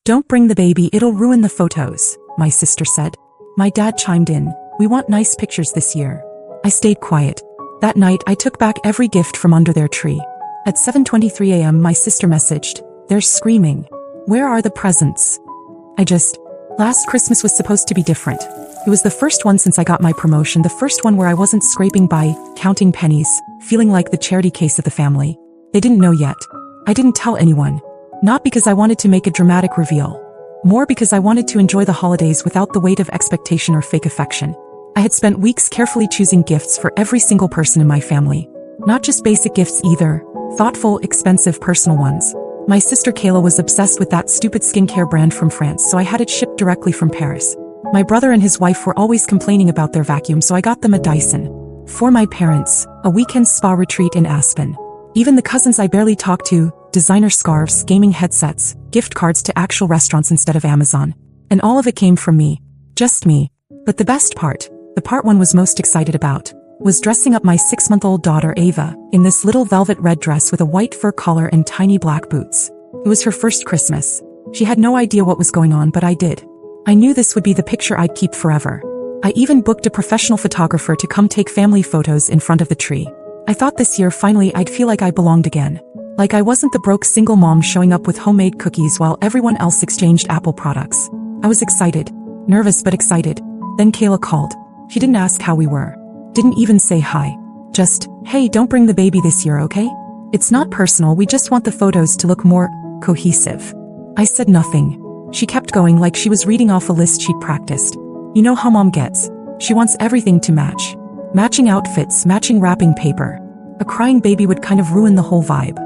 Don't bring the baby, it'll ruin the photos, my sister said. My dad chimed in, we want nice pictures this year. I stayed quiet. That night I took back every gift from under their tree. At 7:23 a.m. my sister messaged, they're screaming. Where are the presents? Last Christmas was supposed to be different. It was the first one since I got my promotion, the first one where I wasn't scraping by, counting pennies, feeling like the charity case of the family. They didn't know yet. I didn't tell anyone. Not because I wanted to make a dramatic reveal. More because I wanted to enjoy the holidays without the weight of expectation or fake affection. I had spent weeks carefully choosing gifts for every single person in my family. Not just basic gifts either, thoughtful, expensive, personal ones. My sister Kayla was obsessed with that stupid skincare brand from France, so I had it shipped directly from Paris. My brother and his wife were always complaining about their vacuum, so I got them a Dyson. For my parents, a weekend spa retreat in Aspen. Even the cousins I barely talked to, designer scarves, gaming headsets, gift cards to actual restaurants instead of Amazon. And all of it came from me. Just me. But the best part, the part one was most excited about, was dressing up my 6-month-old daughter Ava in this little velvet red dress with a white fur collar and tiny black boots. It was her first Christmas. She had no idea what was going on, but I did. I knew this would be the picture I'd keep forever. I even booked a professional photographer to come take family photos in front of the tree. I thought this year finally I'd feel like I belonged again. Like I wasn't the broke single mom showing up with homemade cookies while everyone else exchanged Apple products. I was excited. Nervous but excited. Then Kayla called. She didn't ask how we were. Didn't even say hi. Just, hey, don't bring the baby this year, okay? It's not personal, we just want the photos to look more cohesive. I said nothing. She kept going like she was reading off a list she'd practiced. You know how mom gets. She wants everything to match. Matching outfits, matching wrapping paper. A crying baby would kind of ruin the whole vibe.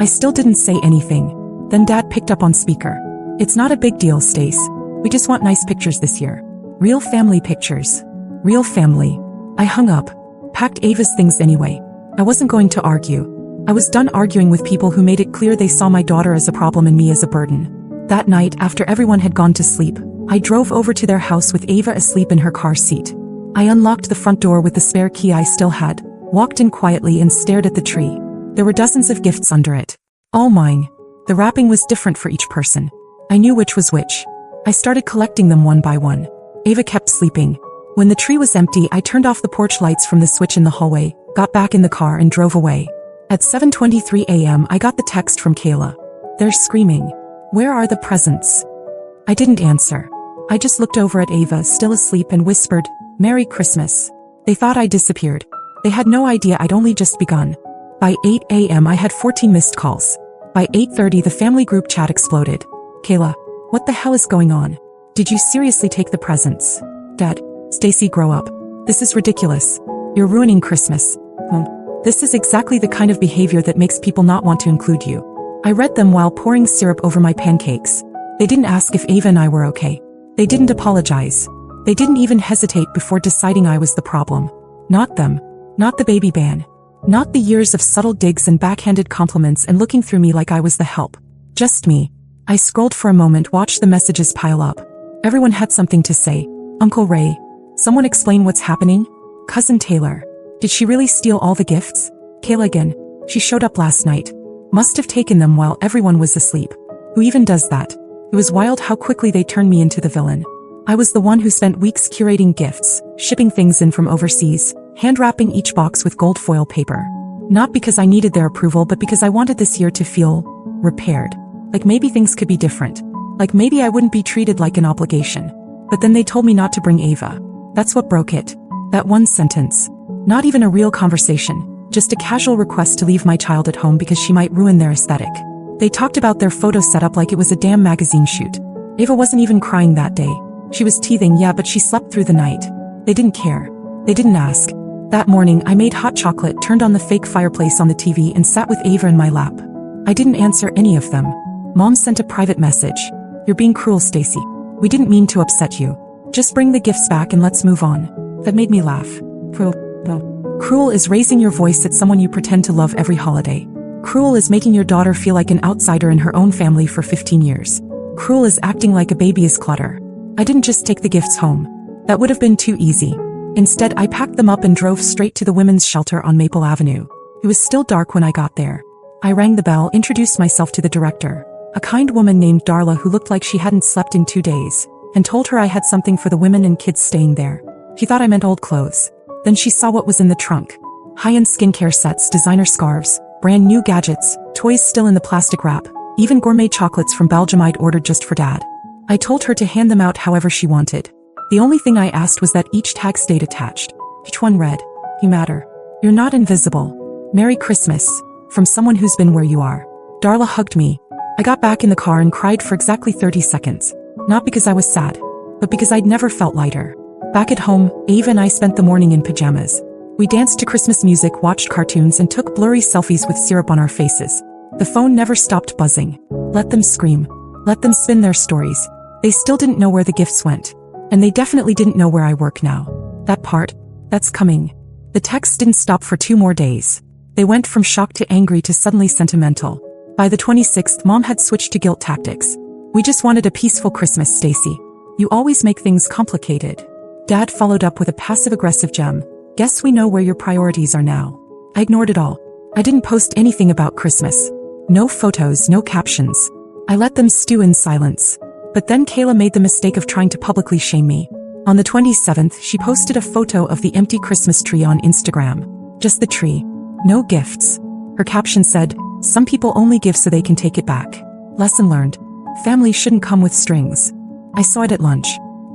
I still didn't say anything. Then Dad picked up on speaker. It's not a big deal, Stace. We just want nice pictures this year. Real family pictures. Real family. I hung up. Packed Ava's things anyway. I wasn't going to argue. I was done arguing with people who made it clear they saw my daughter as a problem and me as a burden. That night, after everyone had gone to sleep, I drove over to their house with Ava asleep in her car seat. I unlocked the front door with the spare key I still had, walked in quietly and stared at the tree. There were dozens of gifts under it. All mine. The wrapping was different for each person. I knew which was which. I started collecting them one by one. Ava kept sleeping. When the tree was empty, I turned off the porch lights from the switch in the hallway, got back in the car and drove away. At 7:23 a.m. I got the text from Kayla. They're screaming. Where are the presents? I didn't answer. I just looked over at Ava, still asleep, and whispered, Merry Christmas. They thought I disappeared. They had no idea I'd only just begun. By 8 a.m. I had 14 missed calls. By 8:30 the family group chat exploded. Kayla, what the hell is going on? Did you seriously take the presents? Dad, Stacy, grow up. This is ridiculous. You're ruining Christmas. This is exactly the kind of behavior that makes people not want to include you. I read them while pouring syrup over my pancakes. They didn't ask if Ava and I were okay. They didn't apologize. They didn't even hesitate before deciding I was the problem. Not them. Not the baby ban. Not the years of subtle digs and backhanded compliments and looking through me like I was the help. Just me. I scrolled for a moment, watched the messages pile up. Everyone had something to say. Uncle Ray. Someone explain what's happening? Cousin Taylor. Did she really steal all the gifts? Kayla again. She showed up last night. Must have taken them while everyone was asleep. Who even does that? It was wild how quickly they turned me into the villain. I was the one who spent weeks curating gifts, shipping things in from overseas, hand wrapping each box with gold foil paper. Not because I needed their approval, but because I wanted this year to feel repaired. Like maybe things could be different. Like maybe I wouldn't be treated like an obligation. But then they told me not to bring Ava. That's what broke it. That one sentence. Not even a real conversation, just a casual request to leave my child at home because she might ruin their aesthetic. They talked about their photo setup like it was a damn magazine shoot. Ava wasn't even crying that day. She was teething, yeah, but she slept through the night. They didn't care. They didn't ask. That morning, I made hot chocolate, turned on the fake fireplace on the TV, and sat with Ava in my lap. I didn't answer any of them. Mom sent a private message. You're being cruel, Stacy. We didn't mean to upset you. Just bring the gifts back and let's move on. That made me laugh. Cruel is raising your voice at someone you pretend to love every holiday. Cruel is making your daughter feel like an outsider in her own family for 15 years. Cruel is acting like a baby is clutter. I didn't just take the gifts home. That would have been too easy. Instead, I packed them up and drove straight to the women's shelter on Maple Avenue. It was still dark when I got there. I rang the bell, introduced myself to the director. A kind woman named Darla who looked like she hadn't slept in 2 days, and told her I had something for the women and kids staying there. She thought I meant old clothes. Then she saw what was in the trunk. High-end skincare sets, designer scarves, brand new gadgets, toys still in the plastic wrap, even gourmet chocolates from Belgium I'd ordered just for Dad. I told her to hand them out however she wanted. The only thing I asked was that each tag stayed attached. Each one read, "You matter. You're not invisible. Merry Christmas. From someone who's been where you are." Darla hugged me. I got back in the car and cried for exactly 30 seconds. Not because I was sad, but because I'd never felt lighter. Back at home, Ava and I spent the morning in pajamas. We danced to Christmas music, watched cartoons, and took blurry selfies with syrup on our faces. The phone never stopped buzzing. Let them scream. Let them spin their stories. They still didn't know where the gifts went. And they definitely didn't know where I work now. That part, that's coming. The texts didn't stop for 2 more days. They went from shocked to angry to suddenly sentimental. By the 26th, Mom had switched to guilt tactics. "We just wanted a peaceful Christmas, Stacy. You always make things complicated." Dad followed up with a passive-aggressive gem. "Guess we know where your priorities are now." I ignored it all. I didn't post anything about Christmas. No photos, no captions. I let them stew in silence. But then Kayla made the mistake of trying to publicly shame me. On the 27th, she posted a photo of the empty Christmas tree on Instagram. Just the tree. No gifts. Her caption said, "Some people only give so they can take it back. Lesson learned. Family shouldn't come with strings." I saw it at lunch.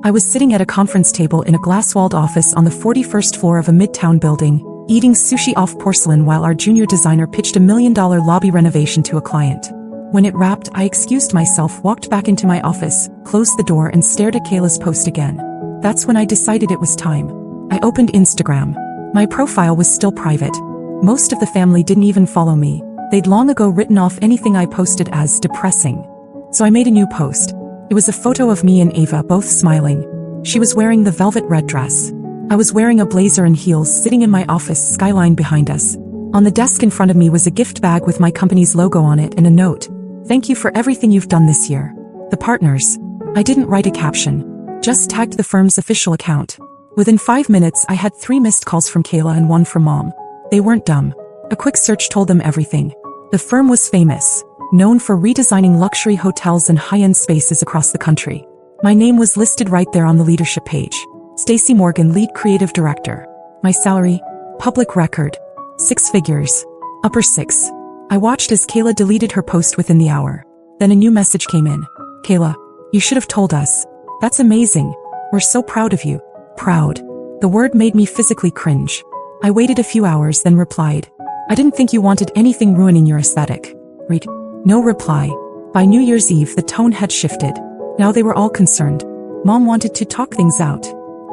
I was sitting at a conference table in a glass-walled office on the 41st floor of a midtown building, eating sushi off porcelain while our junior designer pitched a $1 million lobby renovation to a client. When it wrapped, I excused myself, walked back into my office, closed the door, and stared at Kayla's post again. That's when I decided it was time. I opened Instagram. My profile was still private. Most of the family didn't even follow me. They'd long ago written off anything I posted as depressing. So I made a new post. It was a photo of me and Ava both smiling. She was wearing the velvet red dress. I was wearing a blazer and heels, sitting in my office, skyline behind us. On the desk in front of me was a gift bag with my company's logo on it and a note. "Thank you for everything you've done this year. The partners." I didn't write a caption. Just tagged the firm's official account. Within 5 minutes, I had 3 missed calls from Kayla and 1 from Mom. They weren't dumb. A quick search told them everything. The firm was famous, known for redesigning luxury hotels and high-end spaces across the country. My name was listed right there on the leadership page. Stacy Morgan, lead creative director. My salary? Public record. 6 figures. Upper 6. I watched as Kayla deleted her post within the hour. Then a new message came in. "Kayla, you should have told us. That's amazing. We're so proud of you." Proud. The word made me physically cringe. I waited a few hours, then replied, "I didn't think you wanted anything ruining your aesthetic." Read. No reply. By New Year's Eve, the tone had shifted. Now they were all concerned. Mom wanted to talk things out.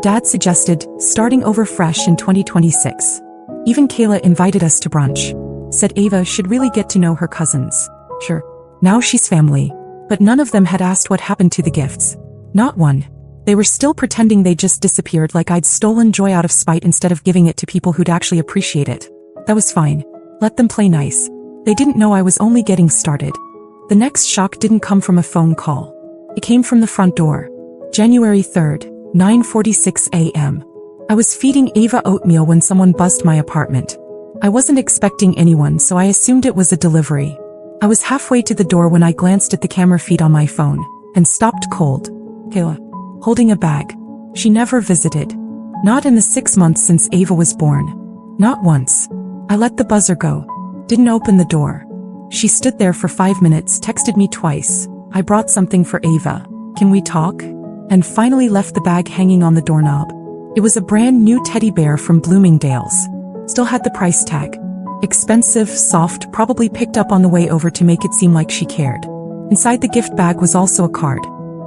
Dad suggested starting over fresh in 2026. Even Kayla invited us to brunch. Said Ava should really get to know her cousins. Sure. Now she's family. But none of them had asked what happened to the gifts. Not one. They were still pretending they just disappeared, like I'd stolen joy out of spite instead of giving it to people who'd actually appreciate it. That was fine. Let them play nice. They didn't know I was only getting started. The next shock didn't come from a phone call. It came from the front door. January 3rd, 9:46 a.m. I was feeding Ava oatmeal when someone buzzed my apartment. I wasn't expecting anyone, so I assumed it was a delivery. I was halfway to the door when I glanced at the camera feed on my phone and stopped cold. Kayla, holding a bag. She never visited. Not in the 6 months since Ava was born. Not once. I let the buzzer go. Didn't open the door. She stood there for 5 minutes, texted me twice. I brought something for Ava. Can we talk? And finally left the bag hanging on the doorknob. It was a brand new teddy bear from Bloomingdale's. Still had the price tag. Expensive, soft, probably picked up on the way over to make it seem like she cared. Inside the gift bag was also a card.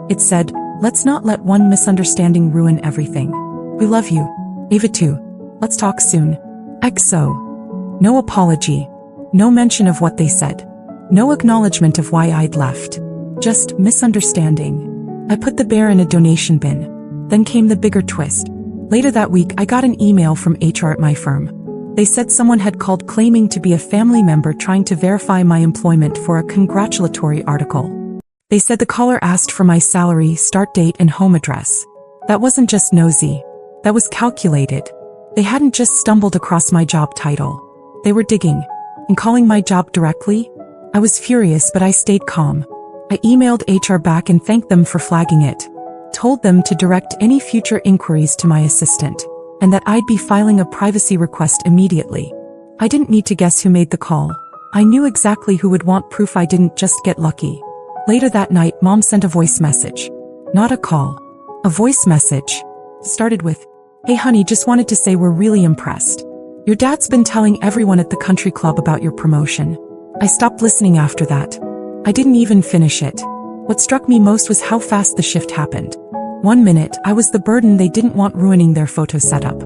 It said, "Let's not let one misunderstanding ruin everything. We love you. Ava too. Let's talk soon. XO." No apology. No mention of what they said. No acknowledgement of why I'd left. Just misunderstanding. I put the bear in a donation bin. Then came the bigger twist. Later that week, I got an email from HR at my firm. They said someone had called claiming to be a family member trying to verify my employment for a congratulatory article. They said the caller asked for my salary, start date, and home address. That wasn't just nosy. That was calculated. They hadn't just stumbled across my job title. They were digging and calling my job directly. I was furious, but I stayed calm. I emailed HR back and thanked them for flagging it. Told them to direct any future inquiries to my assistant, and that I'd be filing a privacy request immediately. I didn't need to guess who made the call. I knew exactly who would want proof I didn't just get lucky. Later that night, Mom sent a voice message. Not a call. A voice message. Started with, "Hey honey, just wanted to say we're really impressed. Your dad's been telling everyone at the country club about your promotion." I stopped listening after that. I didn't even finish it. What struck me most was how fast the shift happened. 1 minute, I was the burden they didn't want ruining their photo setup.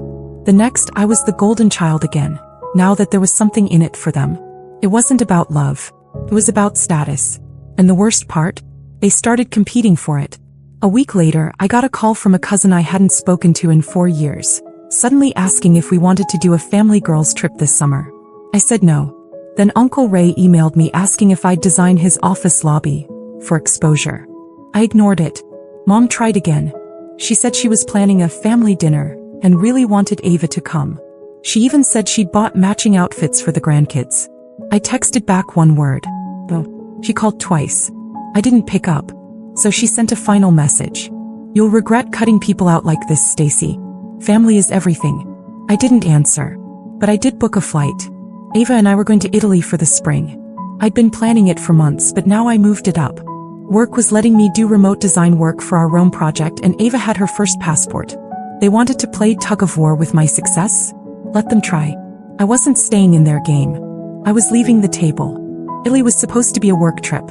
The next, I was the golden child again, now that there was something in it for them. It wasn't about love. It was about status. And the worst part? They started competing for it. A week later, I got a call from a cousin I hadn't spoken to in 4 years, suddenly asking if we wanted to do a family girls trip this summer. I said no. Then Uncle Ray emailed me asking if I'd design his office lobby for exposure. I ignored it. Mom tried again. She said she was planning a family dinner and really wanted Ava to come. She even said she'd bought matching outfits for the grandkids. I texted back one word. Oh. She called twice. I didn't pick up. So she sent a final message. "You'll regret cutting people out like this, Stacy. Family is everything." I didn't answer. But I did book a flight. Ava and I were going to Italy for the spring. I'd been planning it for months, but now I moved it up. Work was letting me do remote design work for our Rome project, and Ava had her first passport. They wanted to play tug of war with my success? Let them try. I wasn't staying in their game. I was leaving the table. Italy was supposed to be a work trip.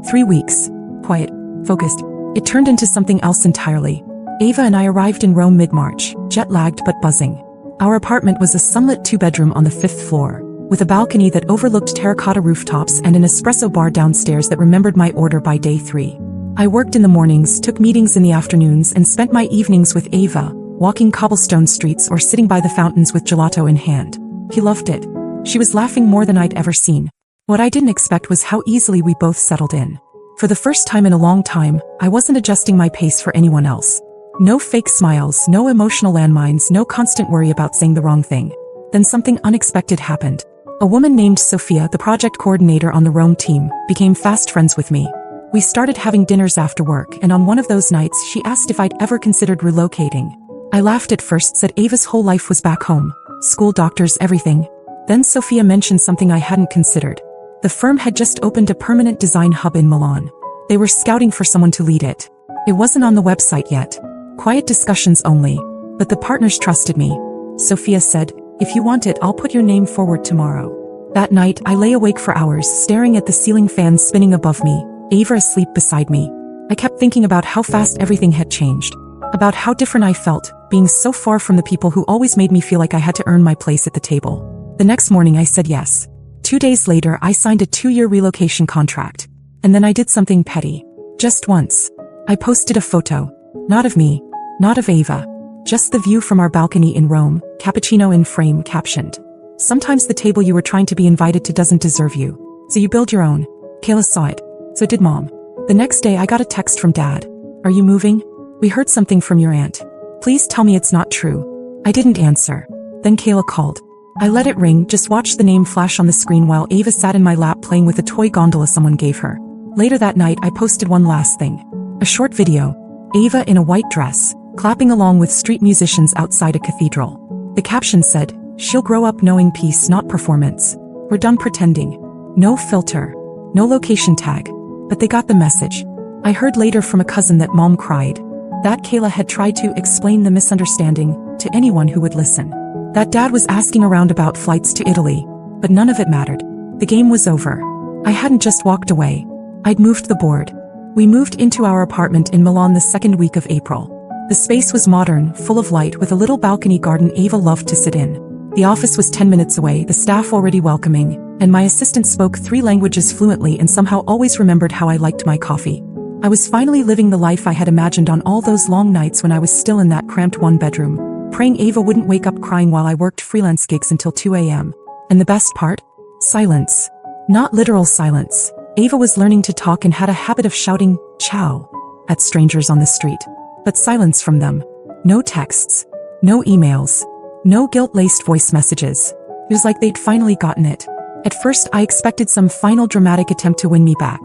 3 weeks. Quiet. Focused. It turned into something else entirely. Ava and I arrived in Rome mid-March, jet-lagged but buzzing. Our apartment was a sunlit 2-bedroom on the 5th floor, with a balcony that overlooked terracotta rooftops and an espresso bar downstairs that remembered my order by day 3. I worked in the mornings, took meetings in the afternoons, and spent my evenings with Ava, walking cobblestone streets or sitting by the fountains with gelato in hand. He loved it. She was laughing more than I'd ever seen. What I didn't expect was how easily we both settled in. For the first time in a long time, I wasn't adjusting my pace for anyone else. No fake smiles, no emotional landmines, no constant worry about saying the wrong thing. Then something unexpected happened. A woman named Sophia, the project coordinator on the Rome team, became fast friends with me. We started having dinners after work, and on one of those nights she asked if I'd ever considered relocating. I laughed at first, said Ava's whole life was back home. School, doctors, everything. Then Sophia mentioned something I hadn't considered. The firm had just opened a permanent design hub in Milan. They were scouting for someone to lead it. It wasn't on the website yet. Quiet discussions only. But the partners trusted me. Sophia said, "If you want it, I'll put your name forward tomorrow." That night, I lay awake for hours, staring at the ceiling fan spinning above me, Ava asleep beside me. I kept thinking about how fast everything had changed. About how different I felt, being so far from the people who always made me feel like I had to earn my place at the table. The next morning I said yes. 2 days later, I signed a 2-year relocation contract. And then I did something petty. Just once. I posted a photo. Not of me. Not of Ava. Just the view from our balcony in Rome, cappuccino in frame, captioned. "Sometimes the table you were trying to be invited to doesn't deserve you. So you build your own." Kayla saw it. So did Mom. The next day I got a text from Dad. "Are you moving? We heard something from your aunt. Please tell me it's not true." I didn't answer. Then Kayla called. I let it ring, just watched the name flash on the screen while Ava sat in my lap playing with a toy gondola someone gave her. Later that night I posted one last thing. A short video. Ava in a white dress, clapping along with street musicians outside a cathedral. The caption said, "She'll grow up knowing peace, not performance. We're done pretending." No filter. No location tag. But they got the message. I heard later from a cousin that Mom cried. That Kayla had tried to explain the misunderstanding to anyone who would listen. That Dad was asking around about flights to Italy, but none of it mattered. The game was over. I hadn't just walked away. I'd moved the board. We moved into our apartment in Milan the second week of April. The space was modern, full of light, with a little balcony garden Ava loved to sit in. The office was 10 minutes away, the staff already welcoming, and my assistant spoke 3 languages fluently and somehow always remembered how I liked my coffee. I was finally living the life I had imagined on all those long nights when I was still in that cramped 1-bedroom, praying Ava wouldn't wake up crying while I worked freelance gigs until 2 a.m. And the best part? Silence. Not literal silence. Ava was learning to talk and had a habit of shouting, "Ciao," at strangers on the street. But silence from them. No texts. No emails. No guilt-laced voice messages. It was like they'd finally gotten it. At first I expected some final dramatic attempt to win me back.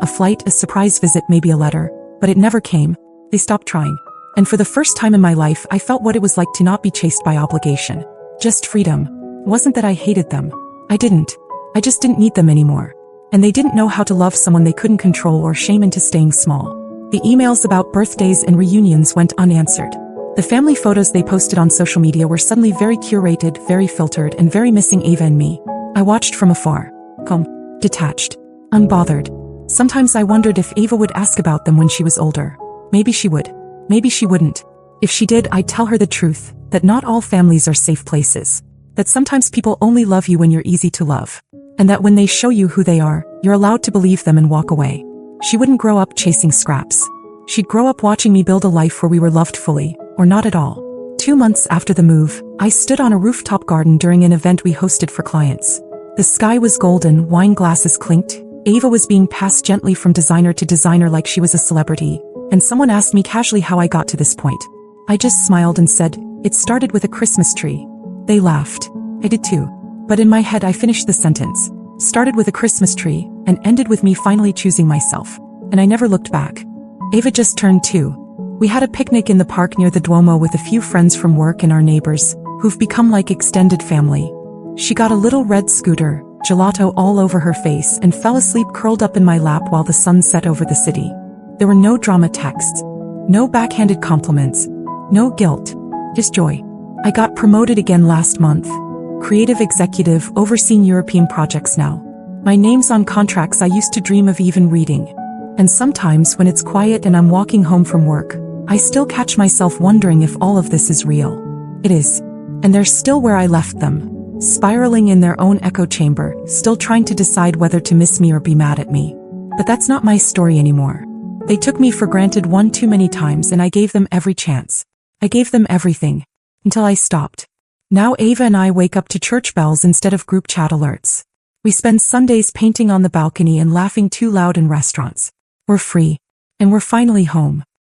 A flight, a surprise visit, maybe a letter. But it never came. They stopped trying. And for the first time in my life, I felt what it was like to not be chased by obligation. Just freedom. It wasn't that I hated them. I didn't. I just didn't need them anymore. And they didn't know how to love someone they couldn't control or shame into staying small. The emails about birthdays and reunions went unanswered. The family photos they posted on social media were suddenly very curated, very filtered, and very missing Ava and me. I watched from afar. Calm. Detached. Unbothered. Sometimes I wondered if Ava would ask about them when she was older. Maybe she would. Maybe she wouldn't. If she did, I'd tell her the truth, that not all families are safe places. That sometimes people only love you when you're easy to love. And that when they show you who they are, you're allowed to believe them and walk away. She wouldn't grow up chasing scraps. She'd grow up watching me build a life where we were loved fully, or not at all. 2 months after the move, I stood on a rooftop garden during an event we hosted for clients. The sky was golden, wine glasses clinked. Ava was being passed gently from designer to designer like she was a celebrity, and someone asked me casually how I got to this point. I just smiled and said, "It started with a Christmas tree." They laughed. I did too. But in my head I finished the sentence. Started with a Christmas tree, and ended with me finally choosing myself. And I never looked back. Ava just turned 2. We had a picnic in the park near the Duomo with a few friends from work and our neighbors, who've become like extended family. She got a little red scooter, gelato all over her face, and fell asleep curled up in my lap while the sun set over the city. There were no drama texts. No backhanded compliments. No guilt. Just joy. I got promoted again last month. Creative executive, overseeing European projects now. My name's on contracts I used to dream of even reading. And sometimes when it's quiet and I'm walking home from work, I still catch myself wondering if all of this is real. It is. And they're still where I left them. Spiraling in their own echo chamber, still trying to decide whether to miss me or be mad at me. But that's not my story anymore. They took me for granted one too many times, and I gave them every chance. I gave them everything. Until I stopped. Now Ava and I wake up to church bells instead of group chat alerts. We spend Sundays painting on the balcony and laughing too loud in restaurants. We're free. And we're finally home.